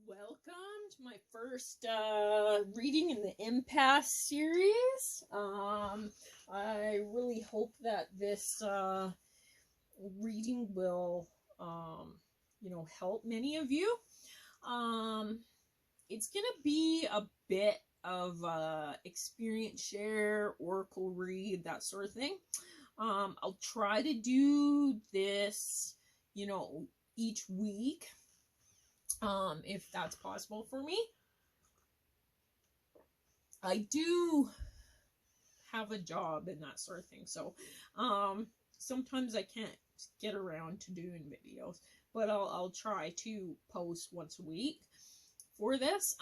Welcome to my first reading in the Empath Series. I really hope that this reading will, help many of you. It's gonna be a bit of experience share, oracle read, that sort of thing. I'll try to do this, each week. If that's possible for me. I do have a job and that sort of thing, so sometimes I can't get around to doing videos, but I'll try to post once a week for this.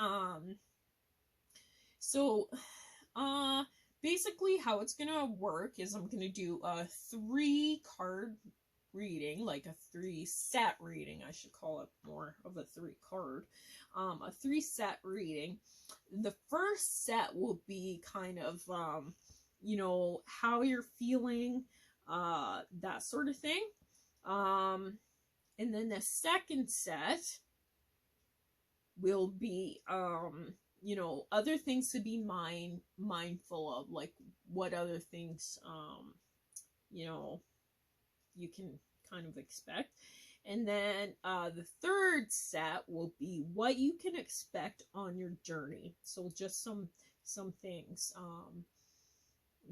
Basically how it's gonna work is I'm gonna do a 3-card reading, like a 3-set reading, I should call it more of a 3-card, a 3-set reading. The first set will be kind of, how you're feeling, that sort of thing. And then the second set will be, other things to be mindful of, like what other things, you can kind of expect. And then the third set will be what you can expect on your journey. So just some things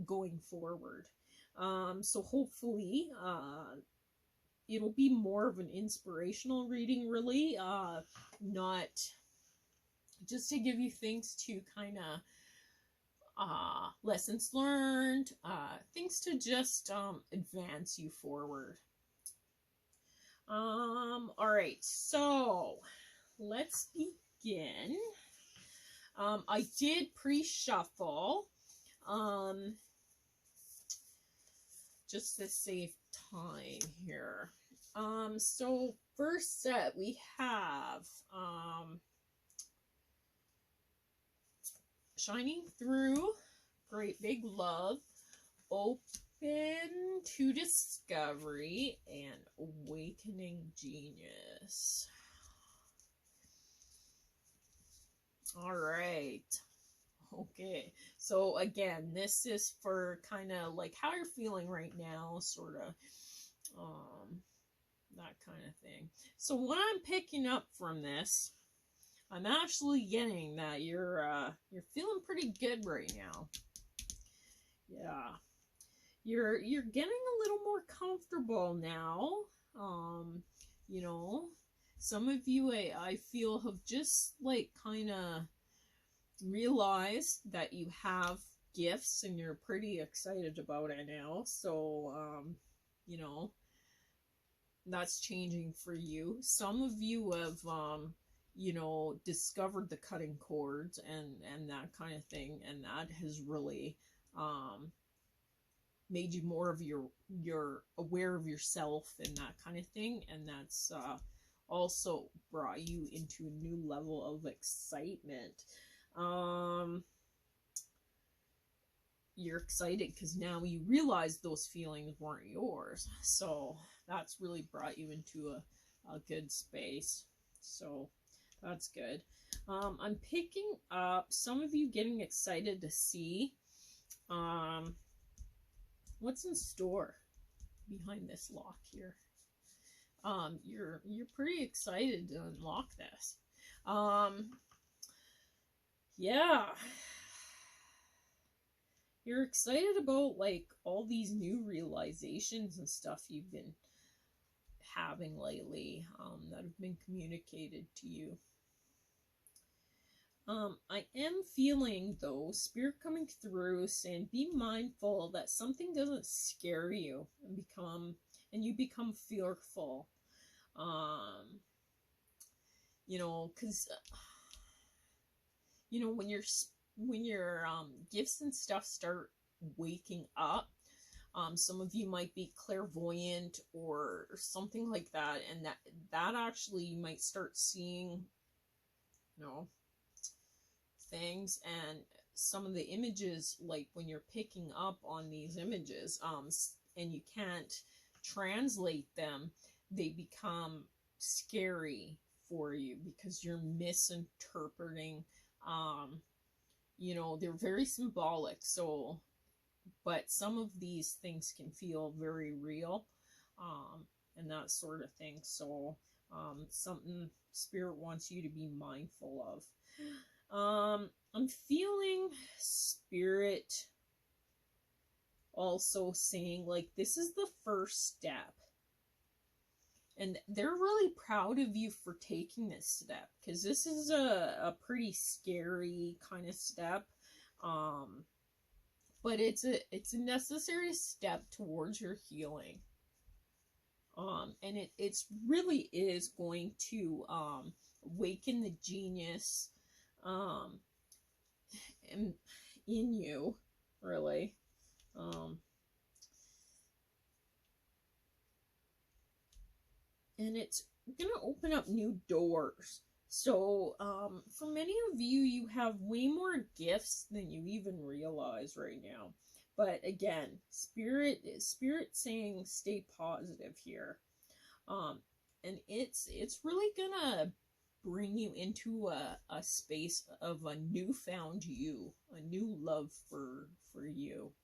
going forward. So hopefully it'll be more of an inspirational reading, really, not just to give you things to kind of lessons learned, things to just advance you forward. All right, so let's begin. I did pre-shuffle, just to save time here. So first set we have shining through, great big love, open to discovery, and awakening genius. All right. Okay. So again, this is for kind of like how you're feeling right now, sort of, that kind of thing. So what I'm picking up from this, I'm actually getting that you're feeling pretty good right now. Yeah. You're getting a little more comfortable now. Some of you I feel have just like kind of realized that you have gifts and you're pretty excited about it now. So that's changing for you. Some of you have discovered the cutting cords and that kind of thing, and that has really made you more of you're aware of yourself and that kind of thing, and that's also brought you into a new level of excitement. You're excited because now you realize those feelings weren't yours, so that's really brought you into a good space. So that's good. I'm picking up some of you getting excited to see what's in store behind this lock here. You're pretty excited to unlock this. Yeah. You're excited about like all these new realizations and stuff you've been having lately, that have been communicated to you. I am feeling, though, spirit coming through saying be mindful that something doesn't scare you and you become fearful. Because when your gifts and stuff start waking up, some of you might be clairvoyant or something like that, and that actually you might start seeing, things, and some of the images, like when you're picking up on these images, and you can't translate them, they become scary for you because you're misinterpreting. You know, they're very symbolic, so, but some of these things can feel very real, and that sort of thing. So, something Spirit wants you to be mindful of. I'm feeling Spirit also saying, like, this is the first step. And they're really proud of you for taking this step, because this is a pretty scary kind of step. But it's a necessary step towards your healing. And it's really is going to awaken the genius in you, really. And it's going to open up new doors. So, for many of you, you have way more gifts than you even realize right now. But again, Spirit saying stay positive here. And it's really gonna bring you into a space of a newfound you, a new love for you.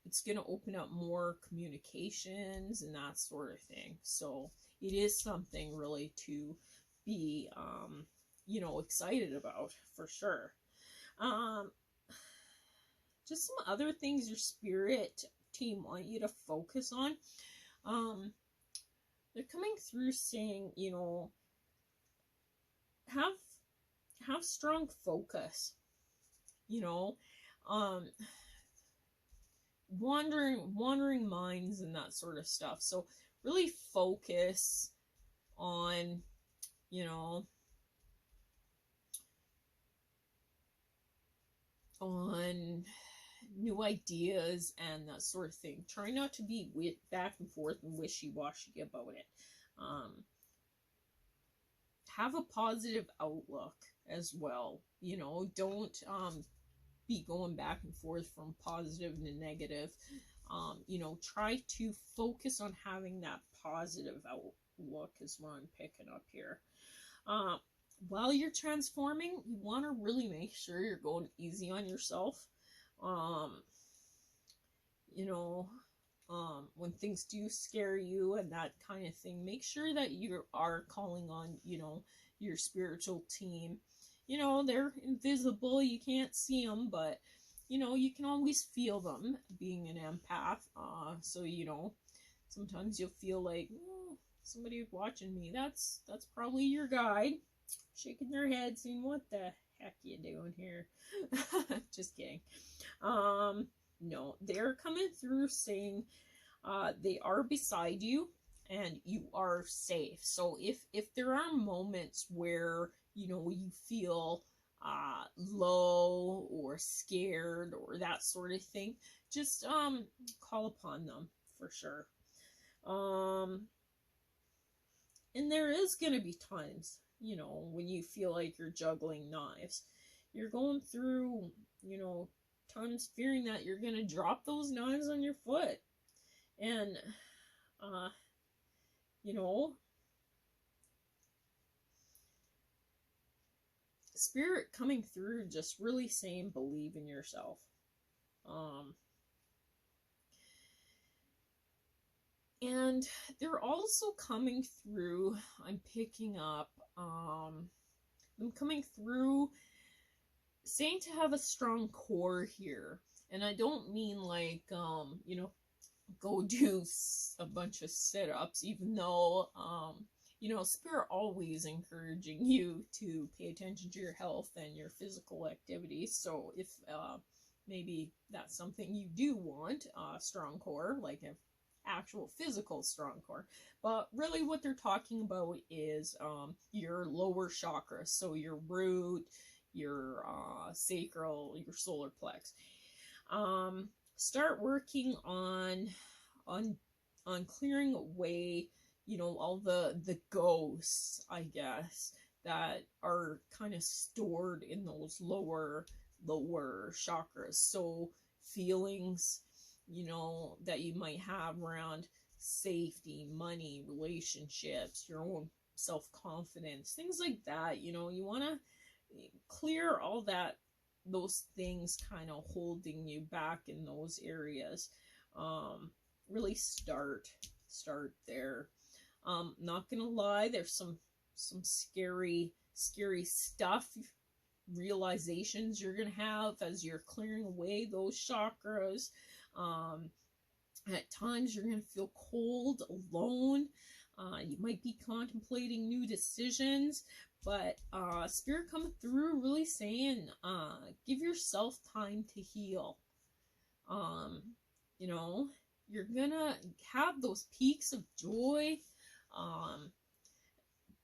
It's going to open up more communications and that sort of thing. So it is something really to be, you know, excited about, for sure. Just some other things your Spirit team want you to focus on. They're coming through saying, you know, have strong focus, you know, wandering minds and that sort of stuff. So really focus on, you know, on new ideas and that sort of thing. Try not to be back and forth and wishy-washy about it. Have a positive outlook as well. You know, don't be going back and forth from positive to negative. You know, try to focus on having that positive outlook is what I'm picking up here. While you're transforming, you want to really make sure you're going easy on yourself. You know, when things do scare you and that kind of thing, make sure that you are calling on, you know, your spiritual team. You know, they're invisible, you can't see them, but, you know, you can always feel them, being an empath. So, you know, sometimes you'll feel like, oh, somebody's watching me. That's probably your guide, shaking their head, saying, what the heck you doing here? Just kidding. No, they're coming through saying they are beside you and you are safe. So if there are moments where, you know, you feel low or scared or that sort of thing, just call upon them, for sure. And there is going to be times, you know, when you feel like you're juggling knives. You're going through, you know, times fearing that you're going to drop those knives on your foot. And, you know, Spirit coming through just really saying believe in yourself. And they're also coming through, I'm picking up, them coming through saying to have a strong core here. And I don't mean like, you know, go do a bunch of sit-ups, even though, you know, Spirit always encouraging you to pay attention to your health and your physical activities. So if maybe that's something you do want, strong core, like an actual physical strong core. But really what they're talking about is your lower chakras, so your root, your sacral, your solar plex. Start working on clearing away, you know, all the ghosts, I guess, that are kind of stored in those lower chakras. So feelings, you know, that you might have around safety, money, relationships, your own self-confidence, things like that. You know, you want to clear all that, those things kind of holding you back in those areas. Really start there. Not gonna lie, there's some scary stuff, realizations you're gonna have as you're clearing away those chakras. At times you're gonna feel cold, alone. You might be contemplating new decisions, but Spirit coming through really saying, give yourself time to heal. You know, you're gonna have those peaks of joy,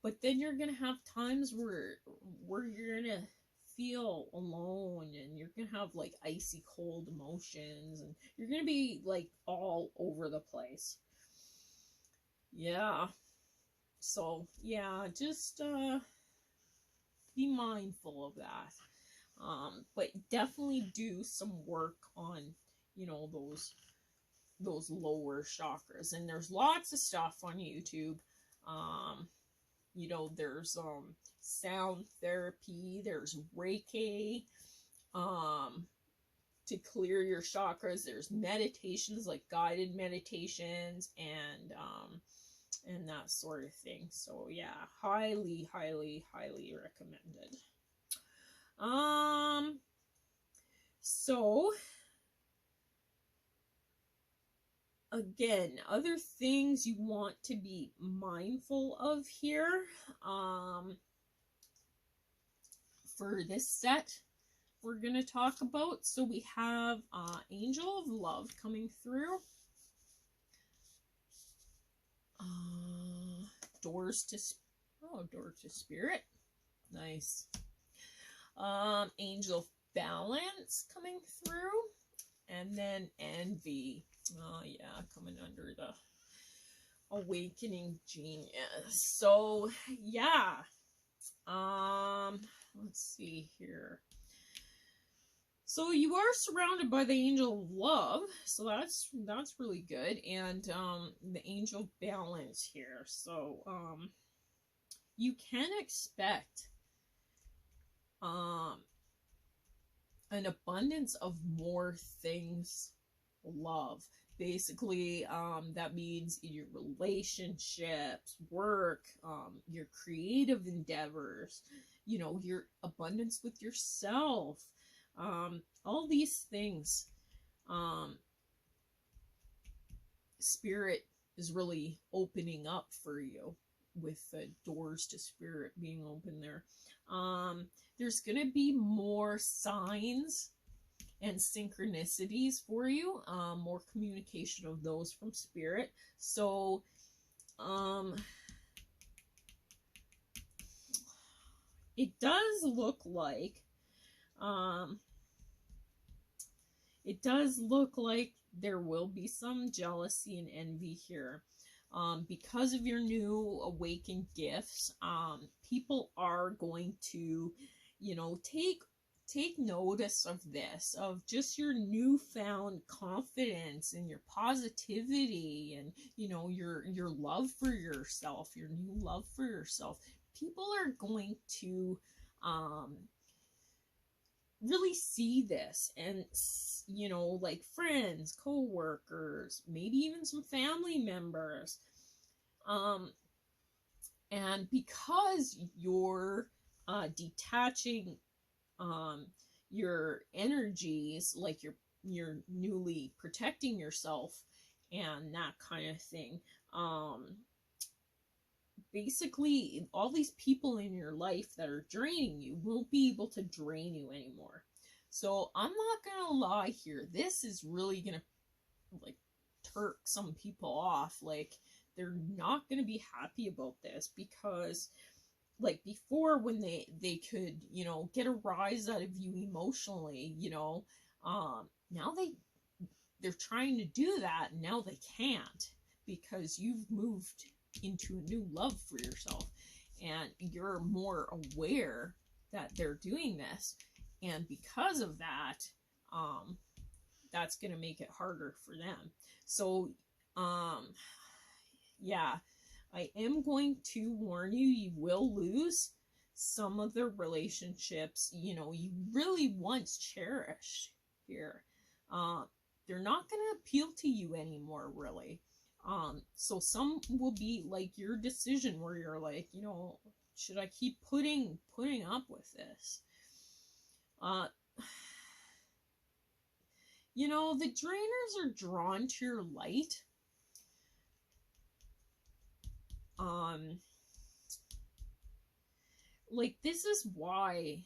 but then you're gonna have times where you're gonna feel alone, and you're gonna have like icy cold emotions, and you're gonna be like all over the place. Yeah. So yeah, just be mindful of that. But definitely do some work on, you know, those lower chakras. And there's lots of stuff on YouTube. You know, there's sound therapy, there's Reiki, to clear your chakras. There's meditations, like guided meditations, and that sort of thing. So yeah, highly recommended. So again, other things you want to be mindful of here, for this set we're going to talk about. So we have Angel of Love coming through. Doors to Spirit. Nice. Angel of Balance coming through. And then Envy. Oh yeah, coming under the Awakening Genius. So yeah. Let's see here. So you are surrounded by the Angel of Love, so that's really good, and the Angel Balance here. So you can expect an abundance of more things, love. Basically, that means in your relationships, work, your creative endeavors, you know, your abundance with yourself. All these things, Spirit is really opening up for you with the Doors to Spirit being open there. There's going to be more signs and synchronicities for you, more communication of those from Spirit. So, it does look like, there will be some jealousy and envy here. Because of your new awakened gifts, people are going to, you know, take notice of this, of just your newfound confidence and your positivity, and, you know, your love for yourself, your new love for yourself. People are going to really see this, and, you know, like friends, co-workers, maybe even some family members, and because you're detaching your energies, like you're newly protecting yourself and that kind of thing, basically all these people in your life that are draining you won't be able to drain you anymore. So I'm not gonna lie here, this is really gonna like turk some people off. Like, they're not gonna be happy about this, because like before, when they could, you know, get a rise out of you emotionally, you know, now they're trying to do that, and now they can't, because you've moved into a new love for yourself, and you're more aware that they're doing this, and because of that, that's gonna make it harder for them. So yeah, I am going to warn you, you will lose some of the relationships, you know, you really once cherished here. They're not going to appeal to you anymore, really. So some will be like your decision where you're like, you know, should I keep putting up with this? You know, the drainers are drawn to your light. Like, this is why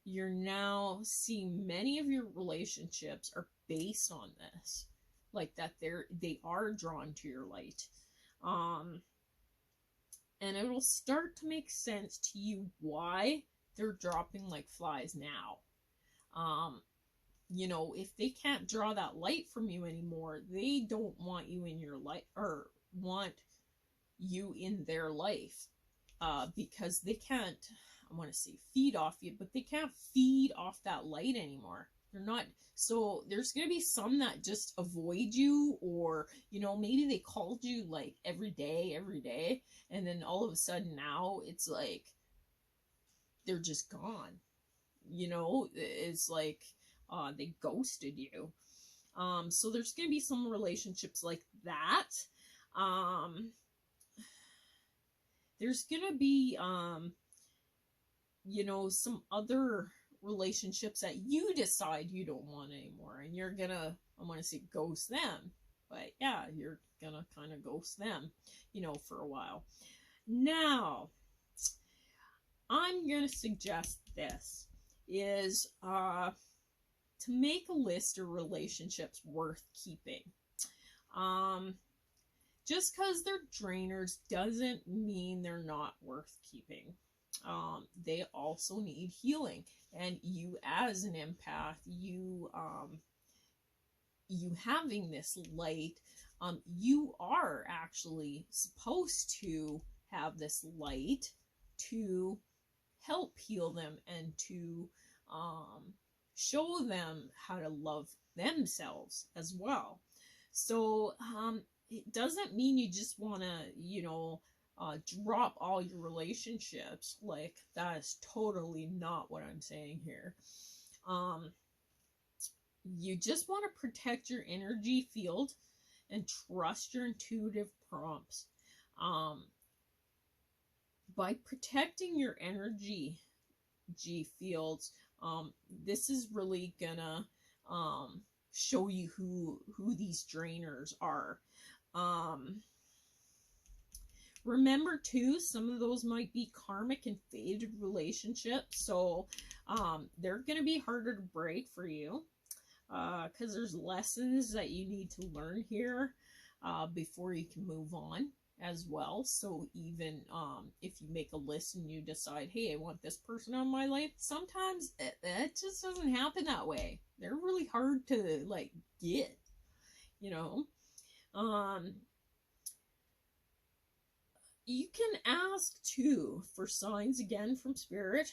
you're now seeing many of your relationships are based on this, like that they are drawn to your light. And it will start to make sense to you why they're dropping like flies now. You know, if they can't draw that light from you anymore, they don't want you in your life, or want you in their life, because they can't, I want to say feed off you, but they can't feed off that light anymore. They're not. So there's going to be some that just avoid you, or, you know, maybe they called you like every day, and then all of a sudden now it's like they're just gone. You know, it's like they ghosted you. So there's going to be some relationships like that. There's going to be, you know, some other relationships that you decide you don't want anymore, and you're going to, I want to say ghost them. But yeah, you're going to kind of ghost them, you know, for a while. Now, I'm going to suggest this is to make a list of relationships worth keeping. Just because they're drainers doesn't mean they're not worth keeping. They also need healing, and you as an empath, you having this light, you are actually supposed to have this light to help heal them and to show them how to love themselves as well. So it doesn't mean you just want to, you know, drop all your relationships. Like, that is totally not what I'm saying here. You just want to protect your energy field and trust your intuitive prompts. By protecting your energy fields, this is really gonna show you who these drainers are. Remember too, some of those might be karmic and fated relationships, so they're gonna be harder to break for you, because there's lessons that you need to learn here before you can move on as well. So even if you make a list and you decide, hey, I want this person on my life, sometimes it just doesn't happen that way. They're really hard to like get, you know. You can ask too for signs again from spirit,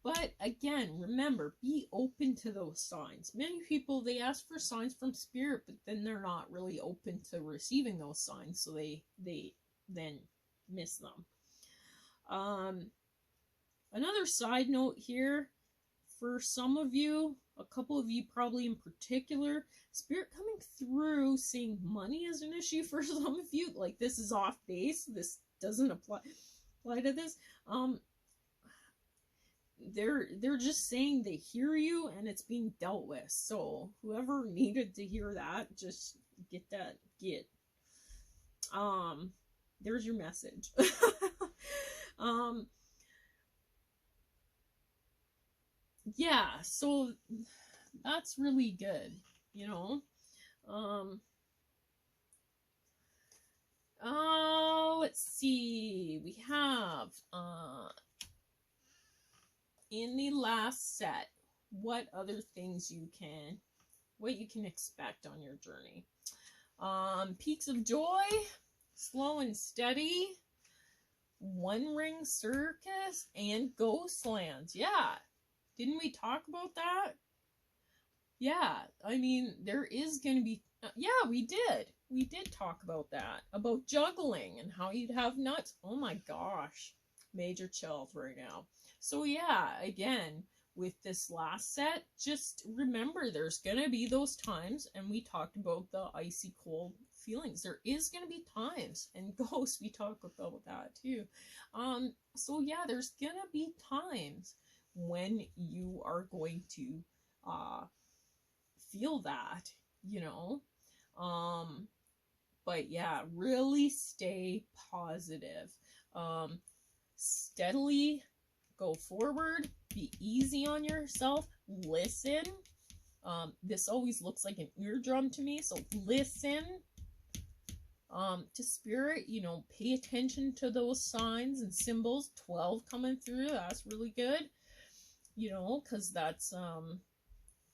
but again, remember, be open to those signs. Many people, they ask for signs from spirit, but then they're not really open to receiving those signs, so they then miss them. Another side note here, for some of you, a couple of you probably in particular, spirit coming through saying money is an issue for some of you. Like, this is off base. This doesn't apply to this. They're just saying they hear you and it's being dealt with. So whoever needed to hear that, just get. There's your message. Yeah, so that's really good, you know. Let's see. We have in the last set, what other things you can expect on your journey. Peaks of joy, slow and steady, one ring circus, and ghostlands. Yeah. Didn't we talk about that? Yeah, I mean, there is going to be Yeah, we did. We did talk about that, about juggling and how you'd have nuts. Oh my gosh, major chills right now. So yeah, again, with this last set, just remember there's gonna be those times, and we talked about the icy cold feelings. There is gonna be times, and ghosts, we talk about that too. So yeah, there's gonna be times when you are going to uh feel that, you know. um but yeah, really stay positive. Steadily go forward, be easy on yourself, listen. This always looks like an eardrum to me, so listen to spirit, you know, pay attention to those signs and symbols. 12 coming through, that's really good, you know, because that's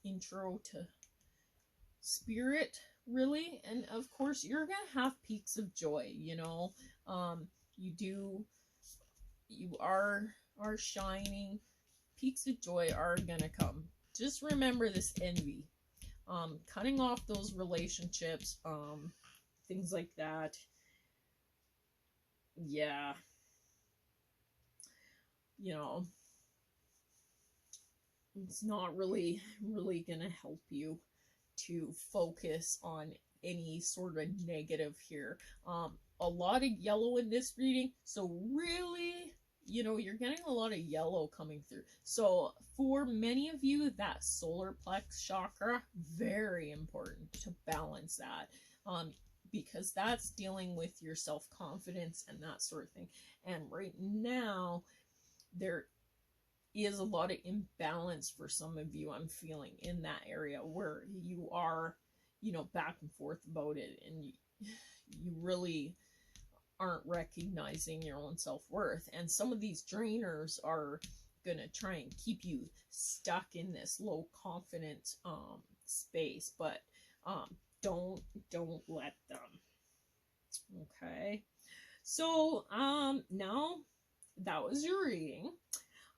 intro to spirit, really. And of course you're gonna have peaks of joy, you know. You do, you are shining. Peaks of joy are gonna come. Just remember this envy, cutting off those relationships, things like that. Yeah, you know, it's not really gonna help you to focus on any sort of negative here. A lot of yellow in this reading, so really, you know, you're getting a lot of yellow coming through. So for many of you, that solar plex chakra, very important to balance that, because that's dealing with your self-confidence and that sort of thing. And right now there is a lot of imbalance for some of you, I'm feeling, in that area where you are, you know, back and forth about it, and you really aren't recognizing your own self-worth. And some of these drainers are gonna try and keep you stuck in this low confidence space, but don't let them. Okay, so now that was your reading.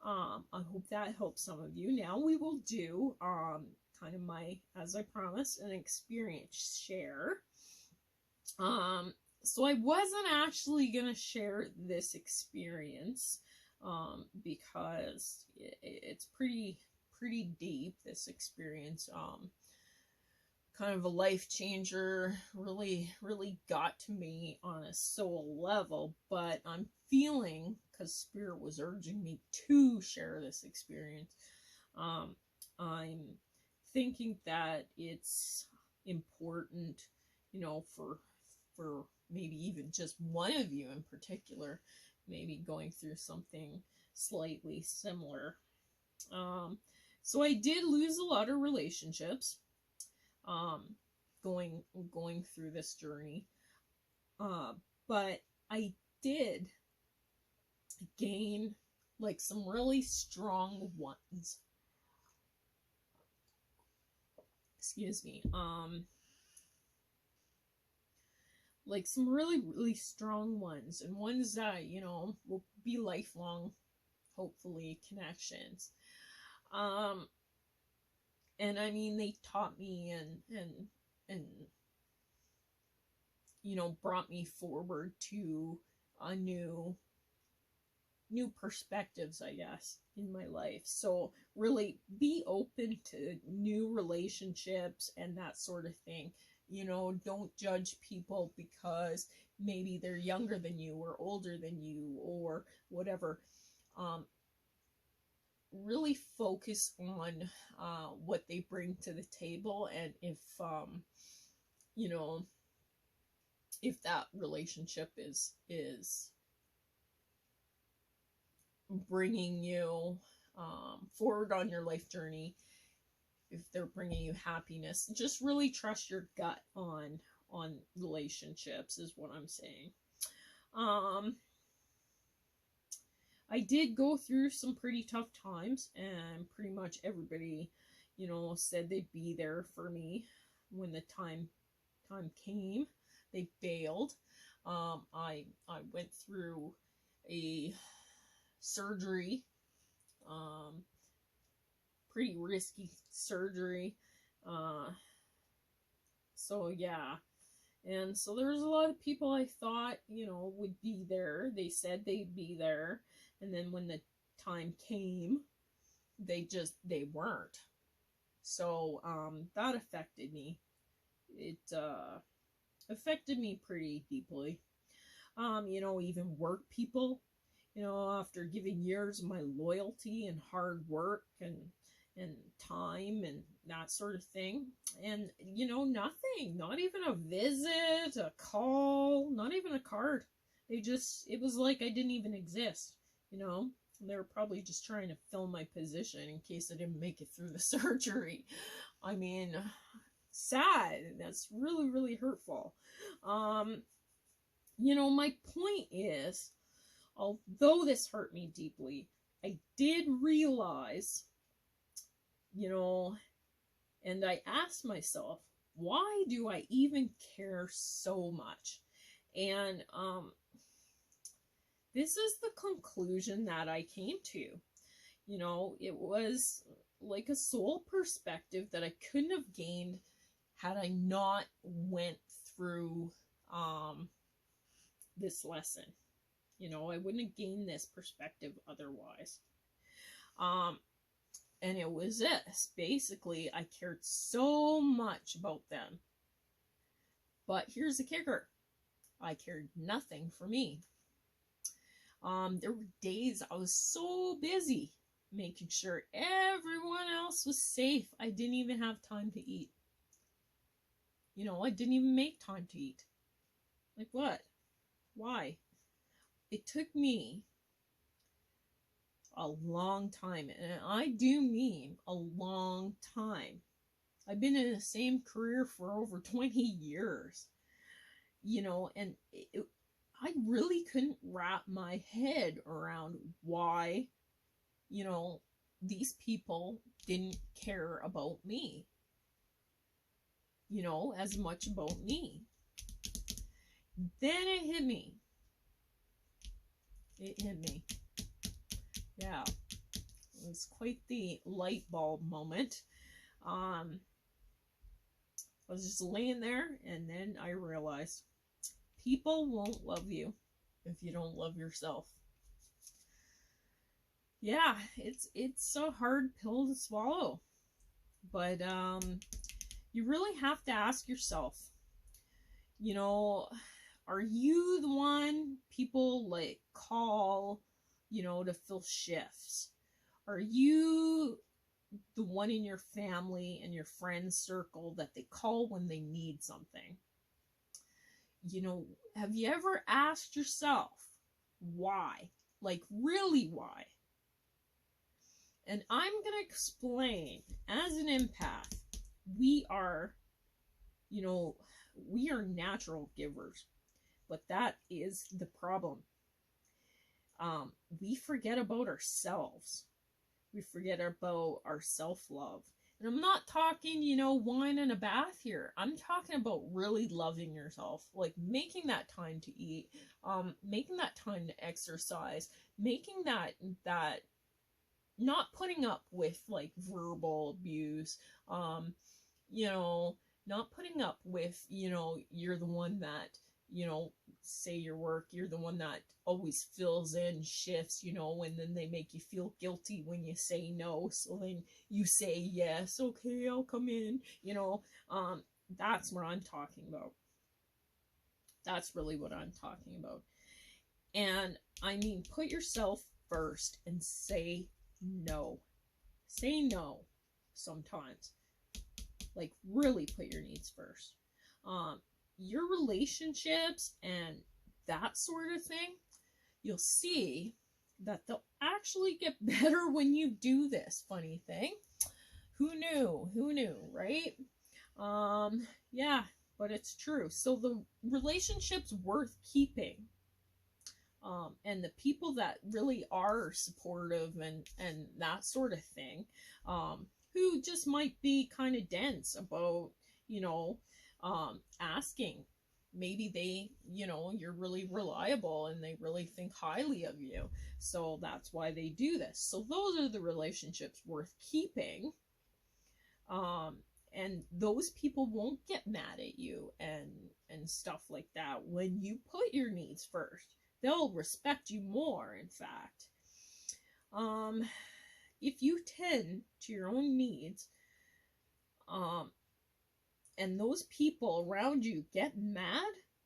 I hope that helps some of you. Now we will do kind of my, as I promised, an experience share. So I wasn't actually gonna share this experience because it's pretty deep, this experience. Kind of a life changer, really got to me on a soul level. But I'm feeling, because spirit was urging me to share this experience, I'm thinking that it's important, you know, for maybe even just one of you in particular, maybe going through something slightly similar. So I did lose a lot of relationships going through this journey, but I did gain like some really strong ones. Excuse me. Like some really strong ones, and ones that, you know, will be lifelong, hopefully, connections. And I mean, they taught me and you know, brought me forward to a new perspectives, I guess, in my life. So really be open to new relationships and that sort of thing. You know, don't judge people because maybe they're younger than you or older than you or whatever. Really focus on what they bring to the table, and if you know, if that relationship is bringing you forward on your life journey, if they're bringing you happiness, just really trust your gut on relationships is what I'm saying. I did go through some pretty tough times, and pretty much everybody, you know, said they'd be there for me when the time came. They bailed. I went through a surgery, pretty risky surgery, So yeah. And so there's a lot of people I thought, would be there. They said they'd be there. And then when the time came, they weren't. So that affected me. It affected me pretty deeply. Even work people, after giving years of my loyalty and hard work and time and that sort of thing. And, nothing, not even a visit, a call, not even a card. It was like I didn't even exist, They were probably just trying to fill my position in case I didn't make it through the surgery. I mean, sad. That's really, really hurtful. My point is, although this hurt me deeply, I did realize, and I asked myself, why do I even care so much? And this is the conclusion that I came to. It was like a soul perspective that I couldn't have gained had I not went through this lesson. I wouldn't have gained this perspective otherwise. And it was this. Basically, I cared so much about them. But here's the kicker. I cared nothing for me. There were days I was so busy making sure everyone else was safe. I didn't even have time to eat. I didn't even make time to eat. Like what? Why? It took me a long time, and I do mean a long time. I've been in the same career for over 20 years, and I really couldn't wrap my head around why, these people didn't care about me, as much about me. Then it hit me. Yeah, it was quite the light bulb moment. I was just laying there, and then I realized people won't love you if you don't love yourself. Yeah, it's a hard pill to swallow, but you really have to ask yourself, are you the one people like call, to fill shifts? Are you the one in your family and your friend circle that they call when they need something? Have you ever asked yourself why? Like, really why? And I'm going to explain, as an empath, we are natural givers. But that is the problem. We forget about ourselves. We forget about our self-love. And I'm not talking, wine and a bath here. I'm talking about really loving yourself, like making that time to eat, making that time to exercise, making that not putting up with like verbal abuse, not putting up with, you're the one that, say your work, you're the one that always fills in shifts, and then they make you feel guilty when you say no. So then you say yes, okay, I'll come in, that's what I'm talking about. That's really what I'm talking about. And I mean, put yourself first and say no. Say no sometimes. Like, really put your needs first. Your relationships and that sort of thing, you'll see that they'll actually get better when you do this. Funny thing. Who knew, right? Yeah, but it's true. So the relationship's worth keeping. And the people that really are supportive and that sort of thing, who just might be kind of dense about, asking. Maybe they, you're really reliable and they really think highly of you. So that's why they do this. So those are the relationships worth keeping. and those people won't get mad at you and stuff like that when you put your needs first. They'll respect you more, in fact. If you tend to your own needs, and those people around you get mad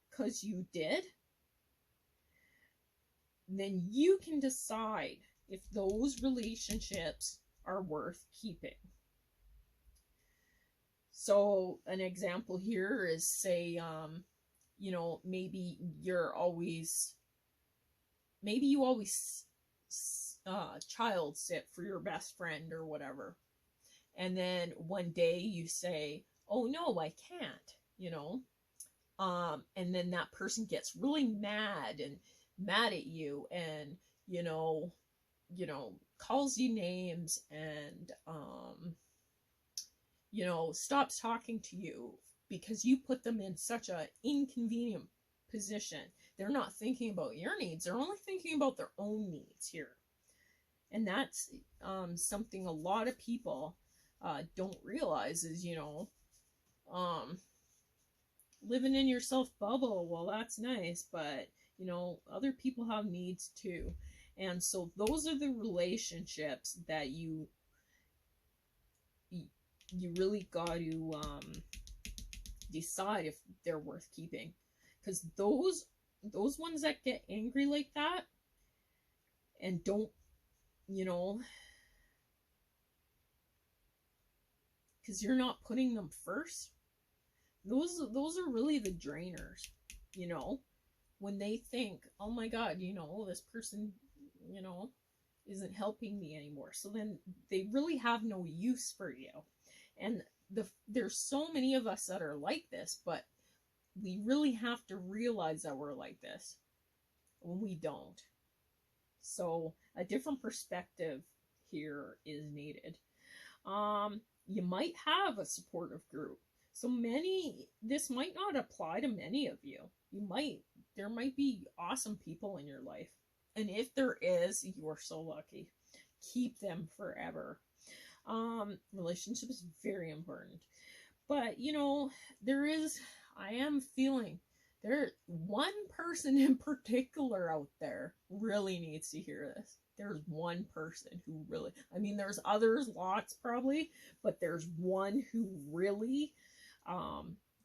because you did, then you can decide if those relationships are worth keeping. So an example here is, say, maybe you always child sit for your best friend or whatever. And then one day you say, oh no, I can't, and then that person gets really mad at you and, calls you names and, stops talking to you because you put them in such an inconvenient position. They're not thinking about your needs. They're only thinking about their own needs here. And that's something a lot of people don't realize is, living in your self bubble, well, that's nice, but, other people have needs too. And so those are the relationships that you really got to decide if they're worth keeping. Because those ones that get angry like that and don't, because you're not putting them first, those are really the drainers, when they think, oh my god, this person, isn't helping me anymore. So then they really have no use for you. And there's so many of us that are like this, but we really have to realize that we're like this when we don't. So a different perspective here is needed. You might have a supportive group. So this might not apply to many of you. There might be awesome people in your life. And if there is, you are so lucky. Keep them forever. Relationship is very important. But, I am feeling one person in particular out there really needs to hear this. There's one person who really, there's others, lots probably, but there's one who really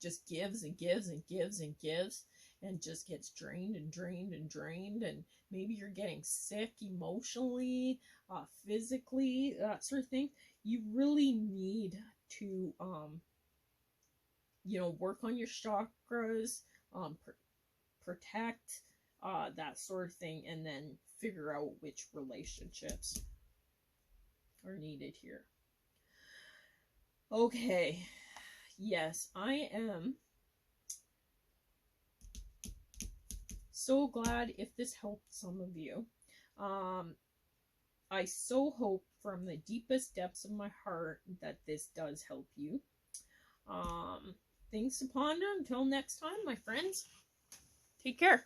just gives and gives and gives and gives and just gets drained and drained and drained. And maybe you're getting sick emotionally, physically, that sort of thing. You really need to, work on your chakras, protect, that sort of thing, and then figure out which relationships are needed here. Okay. Yes, I am so glad if this helped some of you. I so hope from the deepest depths of my heart that this does help you. Things to ponder until next time, my friends. Take care.